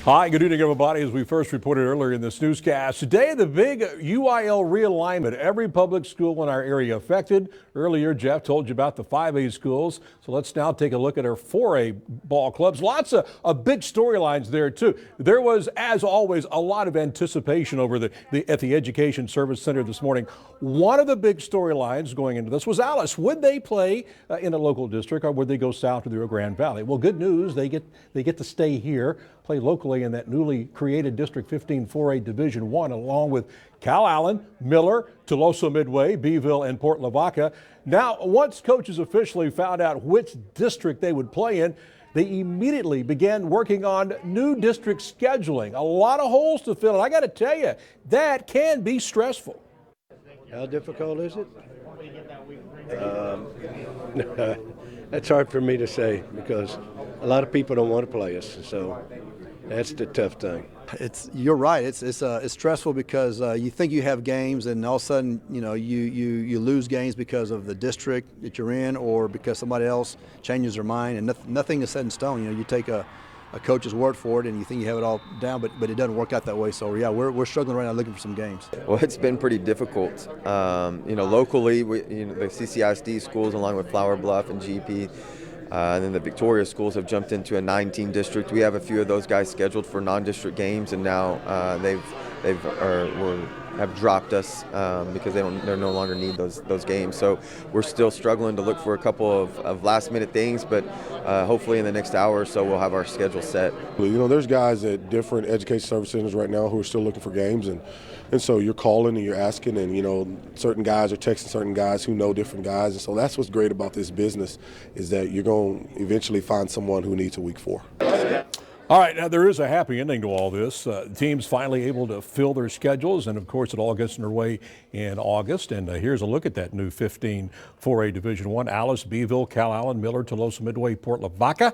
Hi, good evening, everybody. As we first reported earlier in this newscast, today the big UIL realignment. Every public school in our area affected. Earlier, Jeff told you about the 5A schools. So let's now take a look at our 4A ball clubs. Lots of big storylines there, too. There was, as always, a lot of anticipation over at the Education Service Center this morning. One of the big storylines going into this was Alice. Would they play in a local district or would they go south to the Rio Grande Valley? Well, good news, they get to stay here, play locally in that newly created District 15 4A Division 1, along with Calallen, Miller, Tolosa Midway, Beeville, and Port Lavaca. Now, once coaches officially found out which district they would play in, they immediately began working on new district scheduling. A lot of holes to fill, and I got to tell you, that can be stressful. How difficult is it? That's hard for me to say because a lot of people don't want to play us, so that's the tough thing. You're right. It's stressful because you think you have games, and all of a sudden, you lose games because of the district that you're in, or because somebody else changes their mind, and nothing is set in stone. You take a coach's word for it, and you think you have it all down, but it doesn't work out that way. So yeah, we're struggling right now looking for some games. Well, it's been pretty difficult. Locally, the CCISD schools, along with Flower Bluff and GP. And then the Victoria schools have jumped into a 9-team district. We have a few of those guys scheduled for non-district games, and now have dropped us because they no longer need those games. So we're still struggling to look for a couple of last-minute things, but hopefully in the next hour or so we'll have our schedule set. There's guys at different education service centers right now who are still looking for games, and so you're calling and you're asking, and certain guys are texting certain guys who know different guys, and so that's what's great about this business, is that you're going to eventually find someone who needs a week 4. All right, now there is a happy ending to all this. Teams finally able to fill their schedules, and of course it all gets underway in August. And here's a look at that new 15 4A Division 1. Alice, Beeville, Calallen, Miller, Tolosa Midway, Port Lavaca.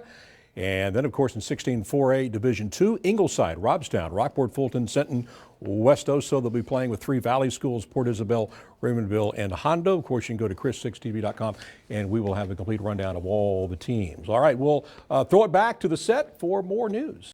And then, of course, in 16 4A Division 2, Ingleside, Robstown, Rockport, Fulton, Centon, West Oso. They'll be playing with 3 Valley schools, Port Isabel, Raymondville, and Hondo. Of course, you can go to chris6tv.com, and we will have a complete rundown of all the teams. All right, we'll throw it back to the set for more news.